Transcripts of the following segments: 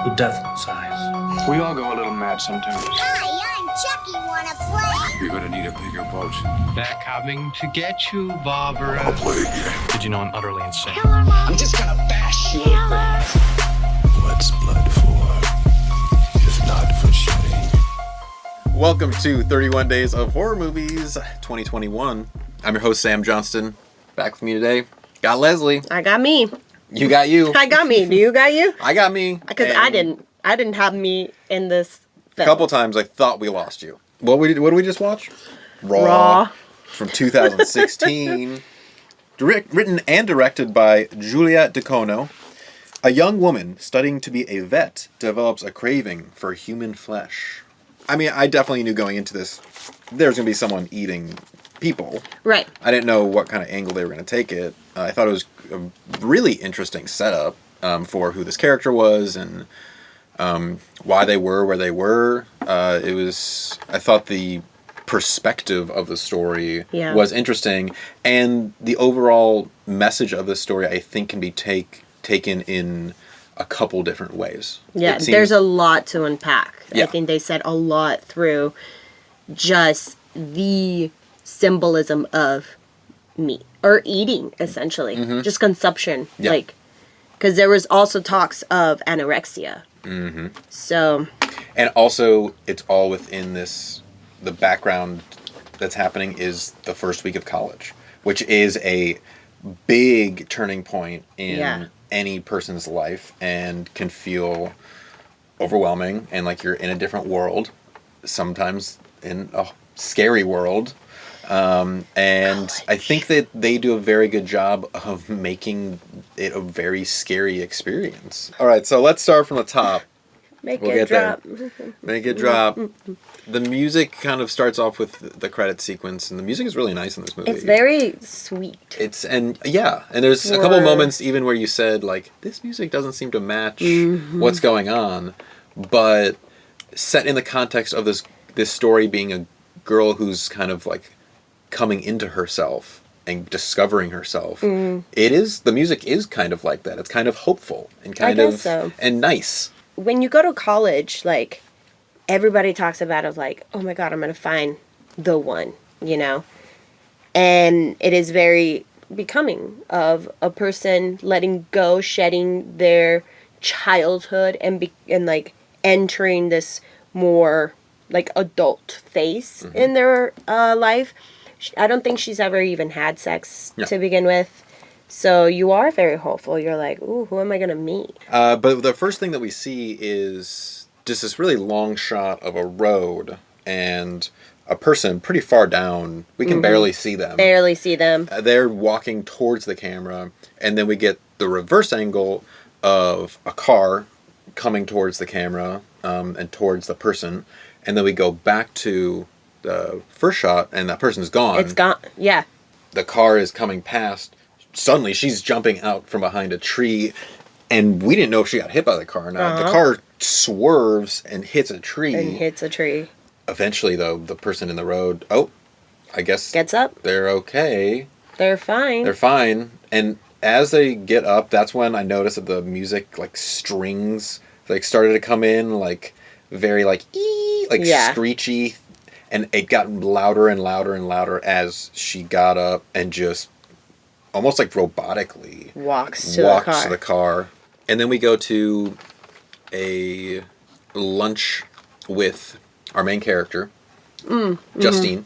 The Deadlights eyes. We all go a little mad sometimes. Hi, I'm Chucky. Wanna play? You're gonna need a bigger boat. They're coming to get you, Barbara. I'll play again. Did you know I'm utterly insane? I'm just gonna bash you. What's blood for? If not for shedding. Welcome to 31 Days of Horror Movies 2021. I'm your host, Sam Johnston. Back with me today. Got Leslie. I got me. You got you. I got me. Do you got you? I got me. Because I didn't have me in this A film. couple times I thought we lost you. What did we just watch? Raw. From 2016. Written and directed by Julia Ducournau. A young woman studying to be a vet develops a craving for human flesh. I mean, I definitely knew going into this there's going to be someone eating people. Right. I didn't know what kind of angle they were going to take it. I thought it was a really interesting setup for who this character was and why they were where they were. I thought the perspective of the story was interesting, and the overall message of the story I think can be taken in a couple different ways. Yeah, there's a lot to unpack. Yeah. I think they said a lot through just the symbolism of meat or eating, essentially. Mm-hmm. Just consumption. Yeah. Like, because there was also talks of anorexia. Mm-hmm. So. And also, it's all within this. The background that's happening is the first week of college, which is a big turning point in any person's life and can feel overwhelming and like you're in a different world, sometimes in a scary world. And I think that they do a very good job of making it a very scary experience. All right, so let's start from the top. Make We'll it get there. drop. Make it drop. The music kind of starts off with the credit sequence, and the music is really nice in this movie. It's very sweet. And there's a couple moments even where you said, like, this music doesn't seem to match what's going on, but set in the context of this story being a girl who's kind of, like, coming into herself and discovering herself, the music is kind of like that. It's kind of hopeful and kind of and nice. When you go to college, like, everybody talks about it like, oh my God, I'm going to find the one, you know? And it is very becoming of a person letting go, shedding their childhood and like entering this more like adult phase in their life. I don't think she's ever even had sex to begin with. So you are very hopeful. You're like, ooh, who am I going to meet? But the first thing that we see is just this really long shot of a road and a person pretty far down. We can barely see them. Barely see them. They're walking towards the camera, and then we get the reverse angle of a car coming towards the camera and towards the person, and then we go back to the first shot, and that person's gone. It's gone. Yeah. The car is coming past. Suddenly, she's jumping out from behind a tree, and we didn't know if she got hit by the car or not. The car swerves and hits a tree. Eventually, though, the person in the road, I guess... gets up. They're okay. They're fine. And as they get up, that's when I noticed that the music, like, strings, like, started to come in, like, very, like, screechy. And it got louder and louder and louder as she got up and just... almost like robotically walks to the car. And then we go to a lunch with our main character, Justine.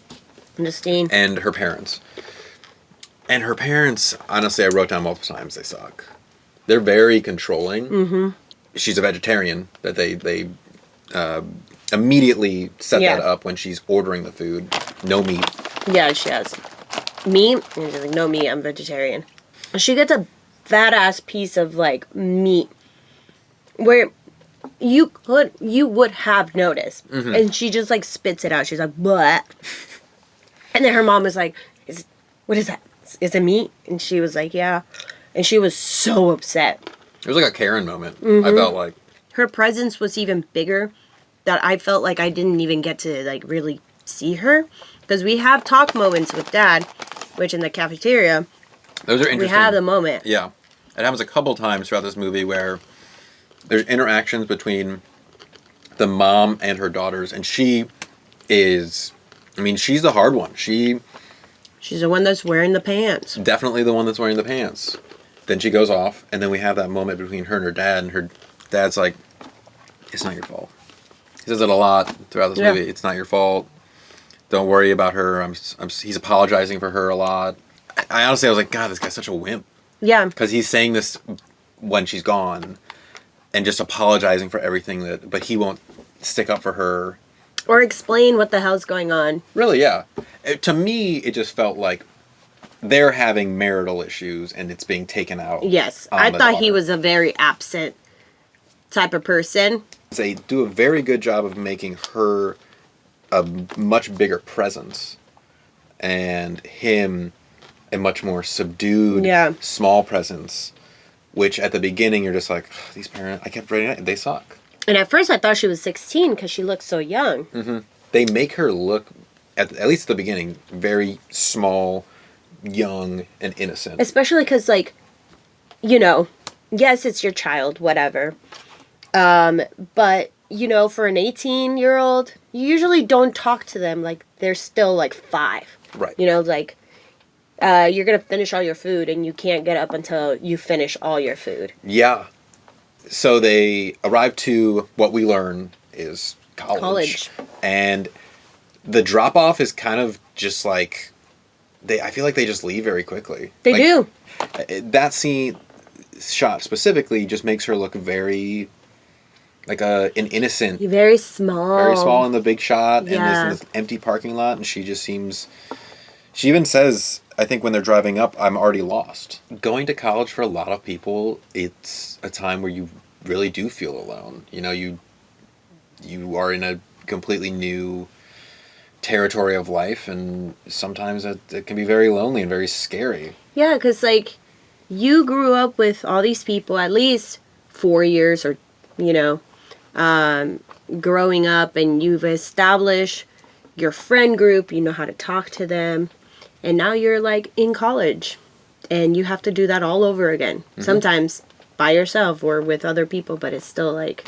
And her parents. And her parents, honestly, I wrote down multiple times, they suck. They're very controlling. She's a vegetarian, that they immediately set that up when she's ordering the food. No meat. Yeah, she has. Meat? And she's like, no meat, I'm vegetarian. She gets a fat ass piece of like meat where you would have noticed. And she just like spits it out. She's like, what? And then her mom was like, what is that? Is it meat? And she was like, yeah. And she was so upset. It was like a Karen moment, I felt like. Her presence was even bigger that I felt like I didn't even get to like really see her. Because we have talk moments with Dad, which in the cafeteria, those are interesting. We have the moment. Yeah. It happens a couple times throughout this movie where there's interactions between the mom and her daughters, and she is, I mean, she's the hard one. She's the one that's wearing the pants. definitely the one that's wearing the pants. Then she goes off, and then we have that moment between her and her dad's like, it's not your fault. He says it a lot throughout this movie. It's not your fault. Don't worry about her. He's apologizing for her a lot. I honestly, I was like, God, this guy's such a wimp. Yeah. Because he's saying this when she's gone and just apologizing for everything but he won't stick up for her. Or explain what the hell's going on. Really, yeah. To me, it just felt like they're having marital issues and it's being taken out. Yes. I thought he was a very absent type of person. They do a very good job of making her a much bigger presence and him a much more subdued, small presence, which at the beginning you're just like, these parents, I kept writing it, they suck. And at first I thought she was 16 because she looked so young. Mm-hmm. They make her look, at least at the beginning, very small, young, and innocent. Especially because, like, you know, yes, it's your child, whatever. But, you know, for an 18-year-old, you usually don't talk to them like they're still, like, 5. Right. You know, like, you're going to finish all your food and you can't get up until you finish all your food. Yeah. So they arrive to what we learn is college. And the drop-off is kind of just like, I feel like they just leave very quickly. They do. That scene shot specifically just makes her look very... like an innocent, very small in the big shot, and in this empty parking lot, and she just seems. She even says, I think when they're driving up, I'm already lost. Going to college for a lot of people, it's a time where you really do feel alone. You know, you are in a completely new territory of life, and sometimes it can be very lonely and very scary. Yeah, because like you grew up with all these people at least 4 years, or you know. Growing up, and you've established your friend group, you know how to talk to them, and now you're like in college and you have to do that all over again. Mm-hmm. Sometimes by yourself or with other people, but it's still like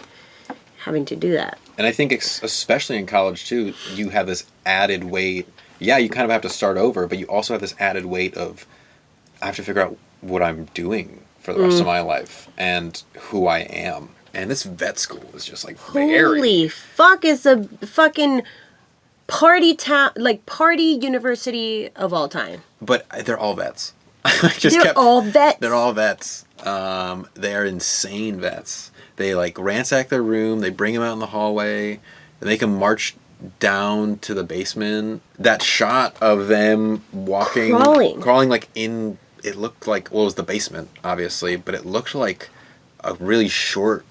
having to do that. And I think especially in college too, you have this added weight. Yeah, you kind of have to start over, but you also have this added weight of, I have to figure out what I'm doing for the rest of my life and who I am. And this vet school is just like very... Holy fuck, it's a fucking party town, like party university of all time. But they're all vets. All vets. They're all vets. They're insane vets. They like ransack their room, they bring them out in the hallway, they make them march down to the basement. That shot of them walking... Crawling like in... It looked like... Well, it was the basement, obviously, but it looked like... a really short,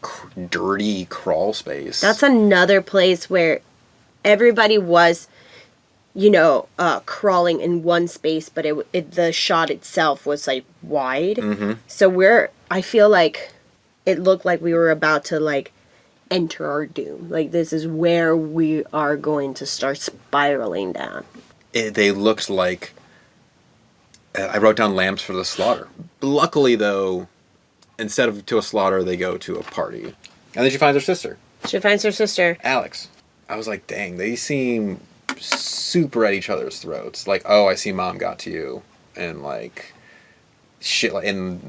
dirty crawl space. That's another place where everybody was, you know, crawling in one space, but the shot itself was like wide. Mm-hmm. So I feel like it looked like we were about to like enter our doom. Like this is where we are going to start spiraling down. They looked like, I wrote down lambs for the slaughter. Luckily though, instead of to a slaughter, they go to a party. And then she finds her sister. She finds her sister. Alex. I was like, dang, they seem super at each other's throats. Like, oh, I see mom got to you. And like, shit. And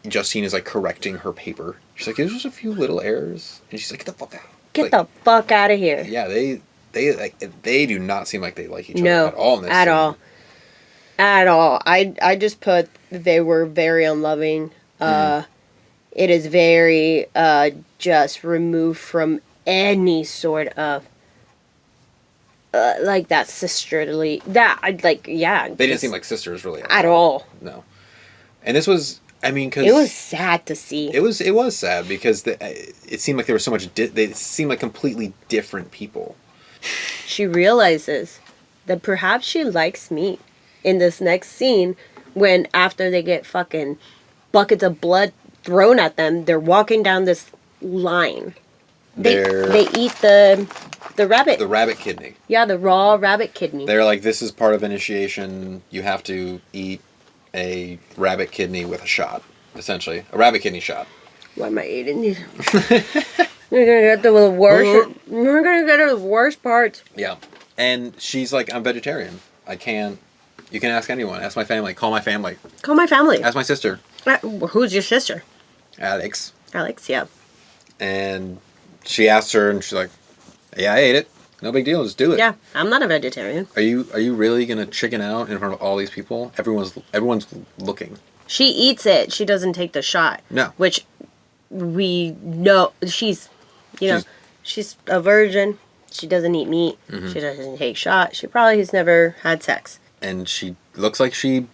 Justine is like correcting her paper. She's like, there's just a few little errors. And she's like, get the fuck out. Get the fuck out of here. Yeah, they do not seem like they like each other at all in this at scene. all. At all. I just put they were very unloving. It is very just removed from any sort of like that sisterly They didn't seem like sisters really at all. No. And this was, I mean, because it was sad to see. It was sad because it seemed like there was so much. They seemed like completely different people. She realizes that perhaps she likes meat in this next scene when after they get fucking buckets of blood thrown at them, they're walking down this line. They eat the rabbit. The rabbit kidney. Yeah, the raw rabbit kidney. They're like, this is part of initiation. You have to eat a rabbit kidney with a shot, essentially. A rabbit kidney shot. Why am I eating these? You're gonna get the worst. You're gonna get the worst parts. Yeah. And she's like, I'm vegetarian. I can't. You can ask anyone. Ask my family. Call my family. Call my family. Ask my sister. Who's your sister? Alex. Alex, yeah. And she asked her, and she's like, yeah, I ate it. No big deal. Just do it. Yeah, I'm not a vegetarian. Are you really gonna chicken out in front of all these people? Everyone's looking. She eats it. She doesn't take the shot. No. Which we know she's a virgin. She doesn't eat meat. Mm-hmm. She doesn't take shots. She probably has never had sex. And she looks like she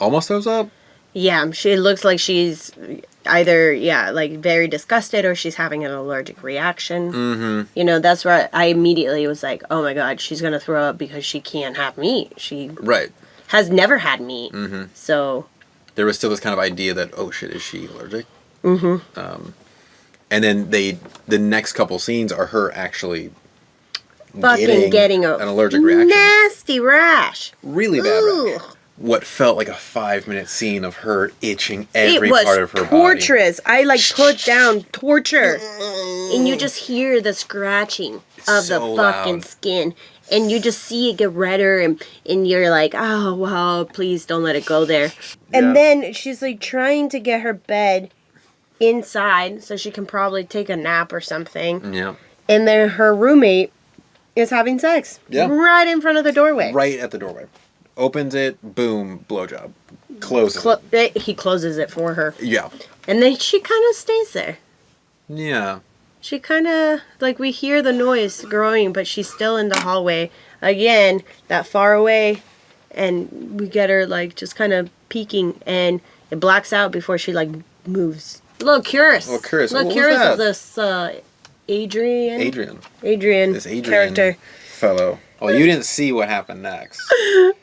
almost throws up. Yeah, she looks like she's either, like very disgusted or she's having an allergic reaction. Mm-hmm. That's where I immediately was like, oh my God, she's going to throw up because she can't have meat. She has never had meat. Mm-hmm. So there was still this kind of idea that, oh shit, is she allergic? Mm-hmm. And then the next couple scenes are her actually getting an allergic reaction. Nasty rash. Really bad rash. What felt like a 5-minute scene of her itching every part of her body. It was torturous. I put down torture. And you just hear the scratching of the fucking skin. And you just see it get redder and you're like, oh, wow, please don't let it go there. Yeah. And then she's trying to get her bed inside so she can probably take a nap or something. Yeah. And then her roommate is having sex. Yeah. Right in front of the doorway. Right at the doorway. Opens it, boom, blowjob. Closes it. He closes it for her. Yeah. And then she kind of stays there. Yeah. She kind of, we hear the noise growing, but she's still in the hallway. Again, that far away. And we get her, just kind of peeking. And it blacks out before she, moves. A little curious. What was curious that? of this Adrian. This Adrian character. Fellow. Well, you didn't see what happened next.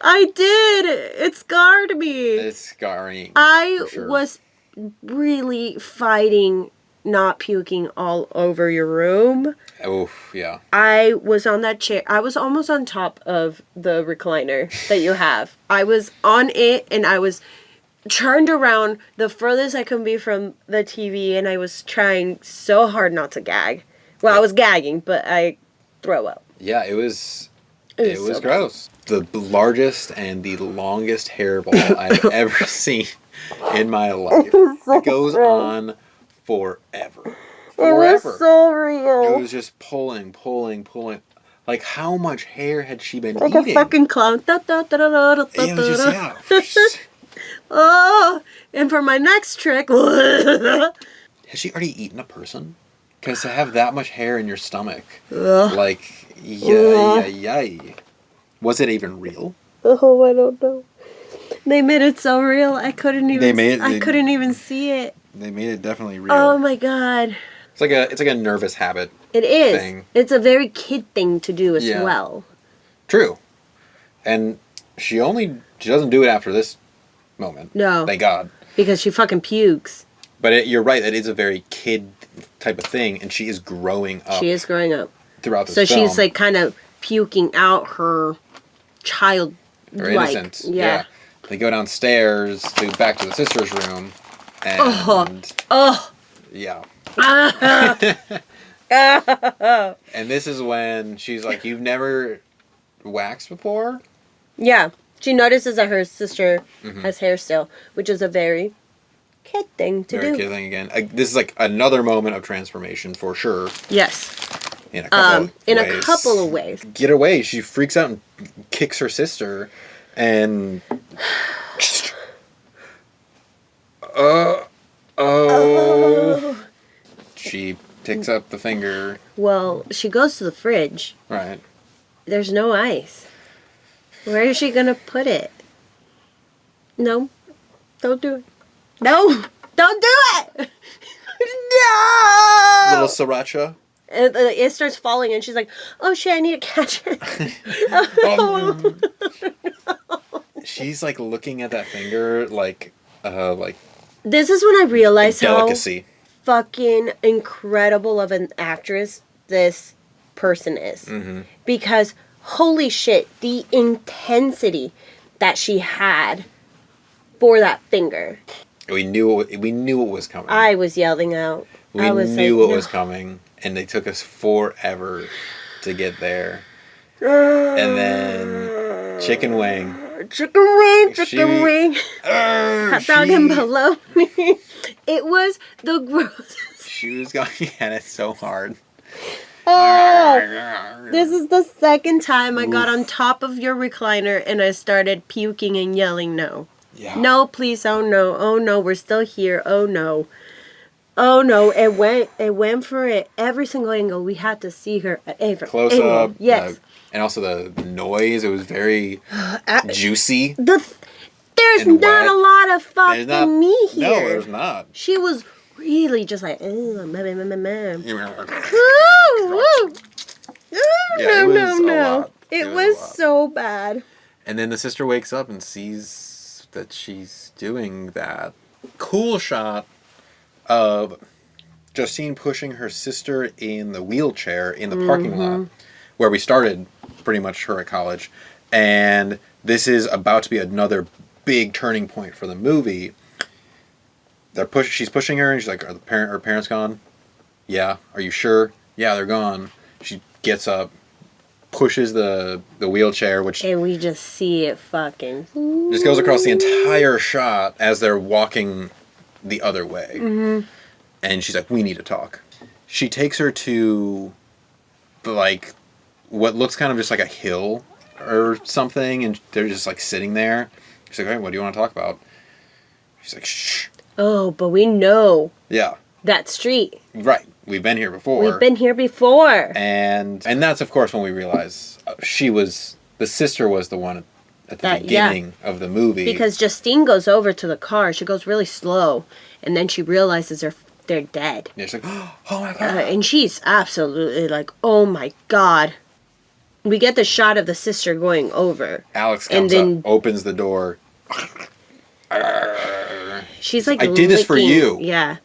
I did. It scarred me. It's scarring. I for sure. was really fighting not puking all over your room. Oof, yeah. I was on that chair. I was almost on top of the recliner that you have. I was on it and I was turned around the furthest I could be from the TV and I was trying so hard not to gag. Well, I was gagging, but I throw up. Yeah, it was so gross. The largest and the longest hairball I've ever seen in my life. It goes on forever. It was so real. It was just pulling. Like, how much hair had she been like eating? A fucking clown. It was just, yeah. Oh, and for my next trick. Has she already eaten a person? Because to have that much hair in your stomach, yay. Was it even real? Oh, I don't know. They made it so real. I couldn't even see it. They made it definitely real. Oh my God. It's like a nervous habit. It is. Thing. It's a very kid thing to do as well. True. And she doesn't do it after this moment. No. Thank God. Because she fucking pukes. But you're right. It is a very kid type of thing, and she is growing up. She is growing up. Throughout this film. film. So she's kind of puking out her child. Her innocence. Yeah. They go downstairs back to the sister's room, and yeah. And this is when she's like, "You've never waxed before?" Yeah. She notices that her sister has hair still, which is a very kid thing to do. Very kid thing again. This is another moment of transformation for sure. Yes. In a couple of ways. Get away. She freaks out and kicks her sister, and she picks up the finger. Well, she goes to the fridge. Right. There's no ice. Where is she gonna put it? No. Don't do it. No! Don't do it! No! Little sriracha. It starts falling and she's like, oh shit, I need to catch it. Oh. She's looking at that finger like This is when I realized delicacy. How fucking incredible of an actress this person is. Mm-hmm. Because holy shit, the intensity that she had for that finger. We knew it was coming. I was yelling out. We I was knew like, it was "No." coming, and they took us forever to get there. And then chicken wing. Chicken wing, chicken She- wing. Hot dog and bologna. It was the grossest. She was going at it so hard. Oh, this is the second time I got on top of your recliner and I started puking and yelling no. Yeah. No, please, oh no, we're still here, oh no. Oh no, it went for it every single angle. We had to see her at every Close angle. up. Yes. And also the noise. It was very juicy. There's and not wet. a lot of There's fucking not. me here. No, there's not. She was really just like, oh, man. Yeah, it was a No. lot. It was was a lot. so bad. And then the sister wakes up and sees that she's doing that. Cool shot of Justine pushing her sister in the wheelchair in the parking lot where we started pretty much her at college. And this is about to be another big turning point for the movie. She's pushing her and she's like, are her parents gone? Yeah. Are you sure? Yeah, they're gone. She gets up, pushes the wheelchair, which And we just see it fucking. just goes across the entire shot as they're walking the other way. Mm-hmm. And she's like, we need to talk. She takes her to, like, what looks kind of just like a hill or something, and they're just, like, sitting there. She's like, all right, what do you want to talk about? She's like, shh. Oh, but we know Yeah. that street. Right. We've been here before. We've been here before. And that's, of course, when we realize the sister was the one at the beginning of the movie. Because Justine goes over to the car. She goes really slow. And then she realizes they're dead. And she's like, oh my God. And she's absolutely like, oh my God. We get the shot of the sister going over. Alex and comes then up, opens the door. She's like, I did this for licking- you. Yeah.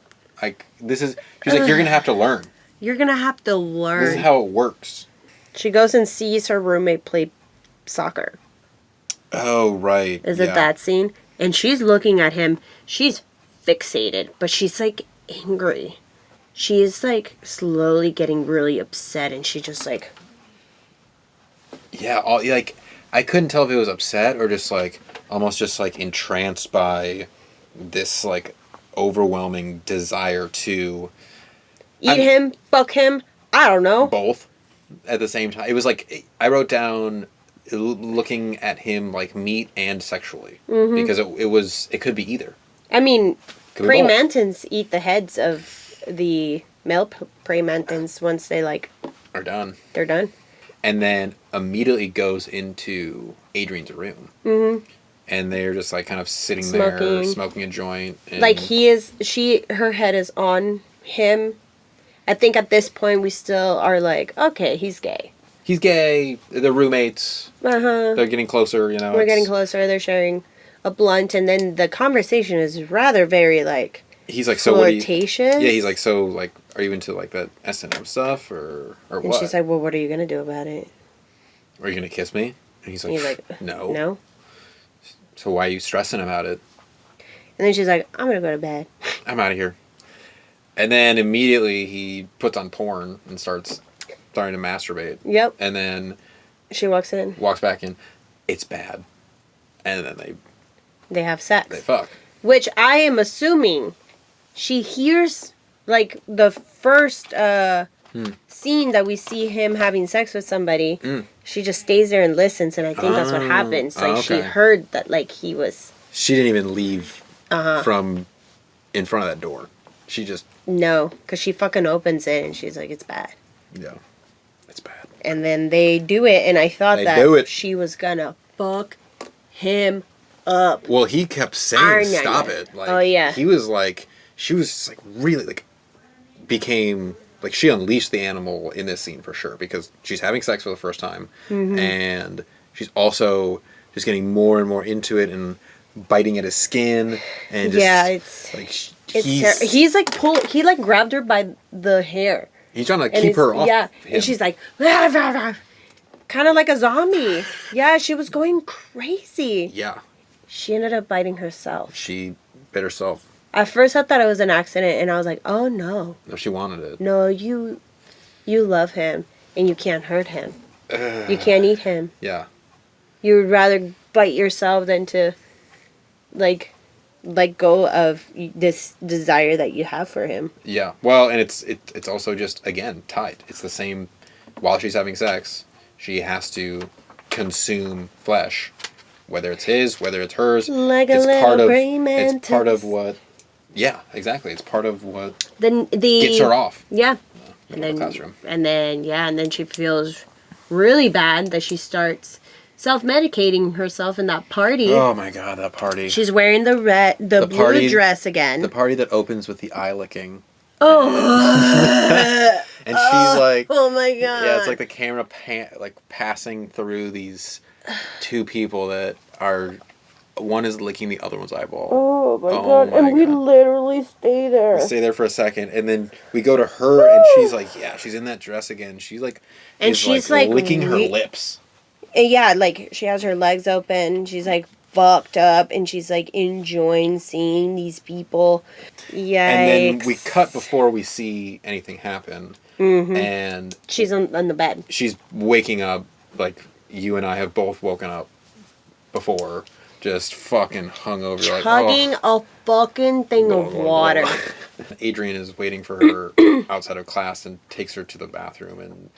She's like, you're going to have to learn. You're going to have to learn. This is how it works. She goes and sees her roommate play soccer. Oh, right. Is it that scene? And she's looking at him. She's fixated, but she's like angry. She is like slowly getting really upset, and she just like. Yeah, I couldn't tell if it was upset or just like, almost just like entranced by this like overwhelming desire to Eat him, fuck him, I don't know. both at the same time. It was like, I wrote down looking at him like meat and sexually. Mm-hmm. Because it could be either. I mean, Could be praying both. mantids eat the heads of the male praying mantids once they like, Are done. they're done. And then immediately goes into Adrian's room. Mm-hmm. And they're just like kind of sitting there smoking a joint. And Like her head is on him. I think at this point we still are like, okay, he's gay. he's gay. They're roommates. Uh-huh. They're getting closer, you know. We're getting closer. They're sharing a blunt, and then the conversation is rather very like He's like, so what do you... flirtatious. Yeah, he's like, so like, are you into like that S&M stuff or and what? she's like, well, what are you gonna do about it? Are you gonna kiss me? And he's like, no. No. So why are you stressing about it? And then she's like, I'm gonna go to bed. I'm out of here. And then immediately he puts on porn and starts starting to masturbate. Yep. And then She walks in. walks back in. It's bad. And then They have sex. they fuck. Which I am assuming she hears like the first scene that we see him having sex with somebody. She just stays there and listens, and I think that's what happens. Like she okay. heard that like he was She didn't even leave from in front of that door. She just, no, because she fucking opens it and she's like, it's bad. yeah, it's bad. And then they do it, and I thought They that do it. she was gonna fuck him up. Well, he kept saying, Arnya. stop it. Like, Oh, yeah. He was like, she was just like really like, became, like she unleashed the animal in this scene for sure, because she's having sex for the first time. And she's also just getting more and more into it and biting at his skin. And just, Yeah, it's like, he's like he like grabbed her by the hair. he's trying to And keep it's- her off Yeah, him. and she's like, kind of like a zombie. Yeah, she was going crazy. Yeah, She ended up biting herself. she bit herself. At first I thought it was an accident, and I was like, oh no. No, she wanted it. No, you love him, and you can't hurt him. You can't eat him. Yeah. You would rather bite yourself than to, like, let go of this desire that you have for him. Yeah. Well, and it's also just, again, tied. It's the same, while she's having sex, she has to consume flesh. Whether it's his, whether it's hers. Like it's a little part of, praying mantis. It's part of what... Yeah, exactly. It's part of what The gets her off. Yeah. In the classroom. And then she feels really bad that she starts self-medicating herself in that party. Oh my god, that party. She's wearing the blue party, dress again. The party that opens with the eye licking. Oh. And she's like... Oh my god. Yeah, it's like the camera passing through these two people that are... One is licking the other one's eyeball. Oh my god. And we literally stay there. We stay there for a second, and then we go to her, and she's like, yeah, she's in that dress again. She's like... And she's like licking her lips. Yeah, like, she has her legs open. She's like fucked up, and she's like enjoying seeing these people. Yikes. And then we cut before we see anything happen. Mm-hmm. And she's on the bed. She's waking up, like you and I have both woken up before, just fucking hungover. Chugging a fucking thing of water. Adrian is waiting for her outside of class and takes her to the bathroom,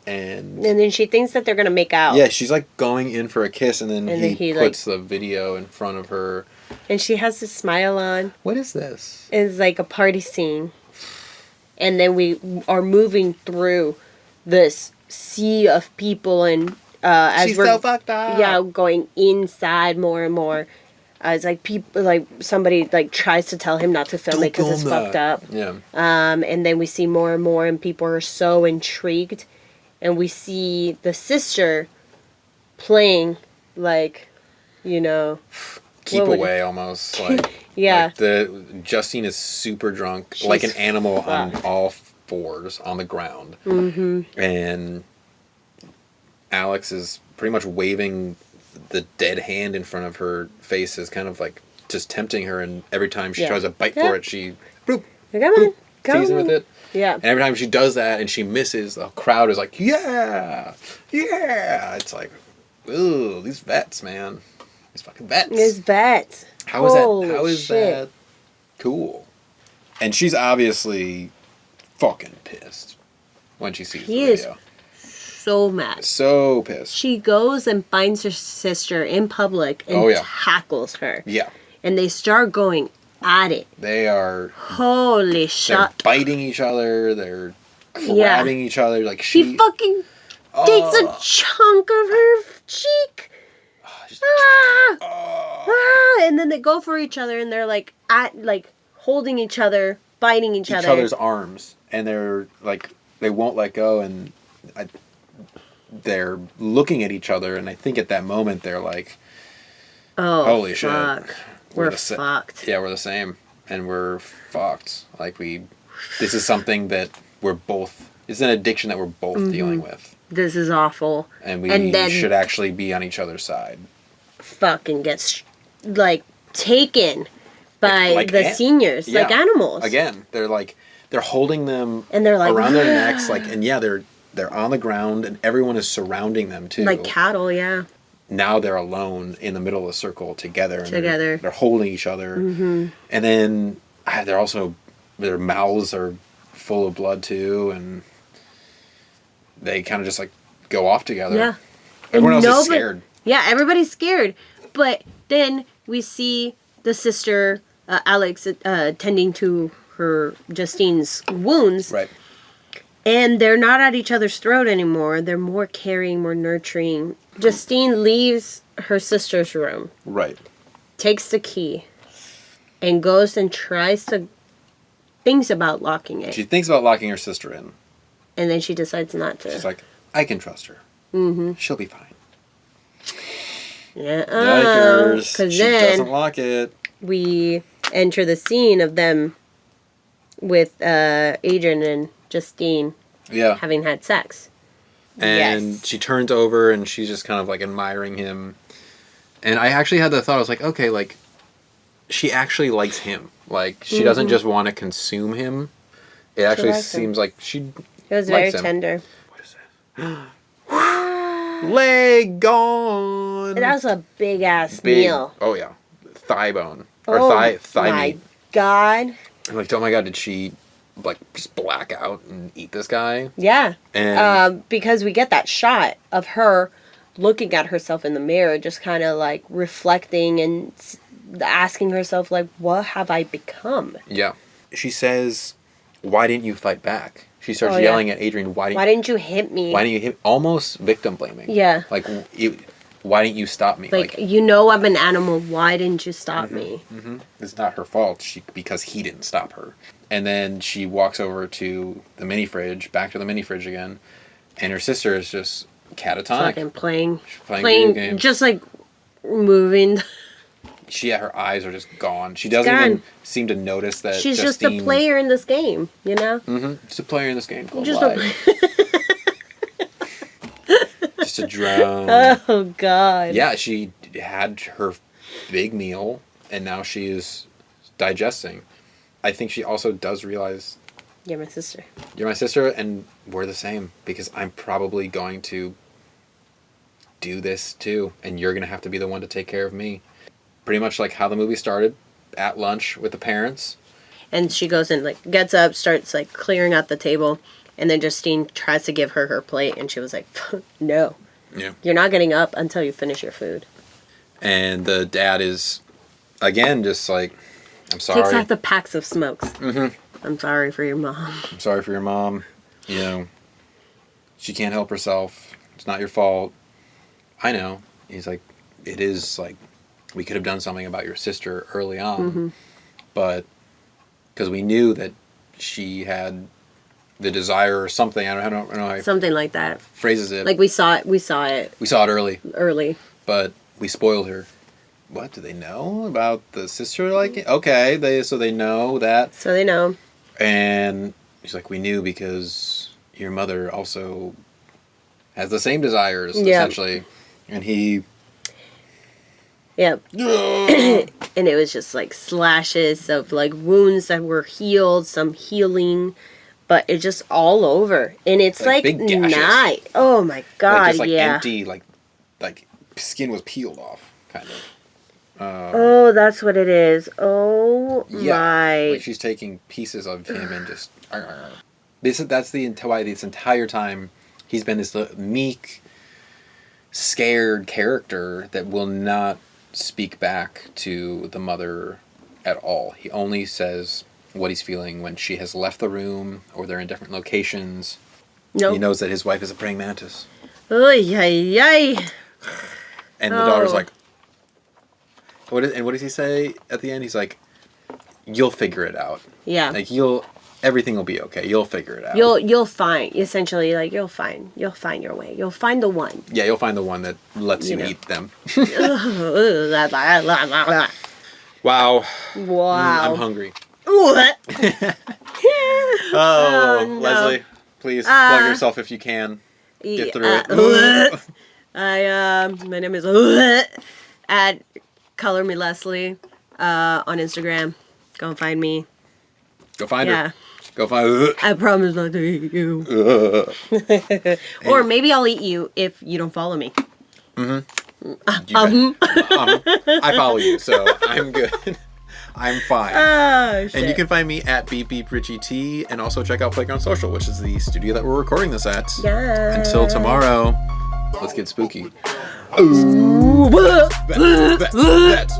and then she thinks that they're gonna make out. Yeah, she's like going in for a kiss, and then he puts the video in front of her. And she has a smile on. What is this? It's like a party scene. And then we are moving through this sea of people, and as she's we're so fucked up. Yeah, going inside more and more. It's like people, like somebody like tries to tell him not to film it because it's fucked up. Yeah. And then we see more and more, and people are so intrigued, and we see the sister playing, like, you know, keep away almost, like yeah. Like Justine is super drunk, like an animal on all fours on the ground. Mm-hmm. And Alex is pretty much waving the dead hand in front of her face, is kind of like just tempting her, and every time she tries to bite for it, she boop, boop, teasing with it. Yeah. And every time she does that and she misses, the crowd is like, yeah, yeah. It's like, ooh, these vets, man. These fucking vets. These vets. How is that? How is that cool? And she's obviously fucking pissed when she sees the video. So mad. So pissed. She goes and finds her sister in public and tackles her. Yeah. And they start going at it. They are... Holy shit. They're biting each other. They're grabbing each other. Like she fucking takes a chunk of her cheek. And then they go for each other, and they're like holding each other, biting each other. Each other's arms, and they're like, they won't let go, and they're looking at each other, and I think at that moment they're like, oh, holy fuck. shit. We're fucked. Yeah, we're the same, and we're fucked. Like this is something that it's an addiction that we're both dealing with. This is awful. And we should actually be on each other's side. Fucking gets like taken by the seniors, like animals. Again, they're holding them, and they're like around their necks, like, and they're on the ground, and everyone is surrounding them too, like cattle. Yeah. Now they're alone in the middle of the circle together. And Together, they're holding each other, and then they're also, their mouths are full of blood too, and they kind of just like go off together. Yeah. Everyone else is scared. Yeah, everybody's scared. But then we see the sister, Alex, tending to her, Justine's wounds. Right. And they're not at each other's throat anymore. They're more caring, more nurturing. Justine leaves her sister's room. Right. Takes the key. And goes and thinks about locking it. She thinks about locking her sister in. And then she decides not to. She's like, I can trust her. Mm-hmm. She'll be fine. Yeah. Because she doesn't lock it. We enter the scene of them with Adrian and Justine having had sex. And she turns over and she's just kind of like admiring him. And I actually had the thought, I was like, okay, like, she actually likes him. Like, she doesn't just want to consume him. It actually likes him. seems like she It was very likes him. tender. What is it? Leg gone. That was a big ass Big. meal. Oh yeah, thigh bone or Oh thigh my meat. god. I'm like, oh my god, did she like just black out and eat this guy? Yeah. And Because we get that shot of her looking at herself in the mirror, just kind of like reflecting and asking herself, like, what have I become? yeah, she says, "Why didn't you fight back?" She starts Oh, yeah. yelling at Adrian, Why didn't you hit me? Why didn't you hit?" Almost victim blaming. Yeah. Like, why didn't you stop me? Like, you know I'm an animal. Why didn't you stop me? It's not her fault. Because he didn't stop her. And then she walks over to the mini fridge, back to the mini fridge again, and her sister is just catatonic. Fucking playing video games. just like moving. Her eyes are just gone. She doesn't gone. even seem to notice that She's Justine, just a player in this game, you know? Just a player in this game called Just life. Just a drone. Oh, God. Yeah, she had her big meal, and now she is digesting. I think she also does realize, You're my sister. you're my sister, and we're the same, because I'm probably going to do this too, and you're going to have to be the one to take care of me. Pretty much like how the movie started, at lunch with the parents. And she goes and, like, gets up, starts, like, clearing out the table, and then Justine tries to give her her plate, and she was like, no. Yeah. You're not getting up until you finish your food. And the dad is, again, just like, I'm sorry. Takes out the packs of smokes. I'm sorry for your mom. I'm sorry for your mom. You know, she can't help herself. It's not your fault. I know. He's like, it is like, we could have done something about your sister early on. But, because we knew that she had the desire or something. I don't know how he Something like that. phrases it. Like, we saw it We saw it early. but we spoiled her. What, do they know about the sister liking? Okay, so they know that. So they know. And she's like, we knew because your mother also has the same desires, essentially. And he... Yep. And it was just like slashes of like wounds that were healed, some healing, but it's just all over. And it's like big gashes. night. Oh my god, just like yeah. empty, like skin was peeled off, kind of. Oh, that's what it is. Oh my. Like she's taking pieces of him and just... That's why this entire time he's been this meek, scared character that will not speak back to the mother at all. He only says what he's feeling when she has left the room or they're in different locations. Nope. He knows that his wife is a praying mantis. Oy, ay, ay. And the daughter's like, what does he say at the end? He's like, you'll figure it out. Yeah. Like everything will be okay. You'll figure it out. You'll find, essentially, like, you'll find your way. You'll find the one. Yeah, you'll find the one that lets you eat them. Wow. Wow. I'm hungry. What? Oh, no. Leslie, please plug yourself if you can. Get through it. My name is at Color Me Leslie on Instagram. Go and find me. Go find Yeah. her. Go find her. I promise not to eat you. Or maybe I'll eat you if you don't follow me. I follow you, so I'm good. I'm fine. Oh, shit. And you can find me at Beep Beep Richie T, and also check out Playground Social, which is the studio that we're recording this at. Yeah. Until tomorrow, let's get spooky. Ooh. That's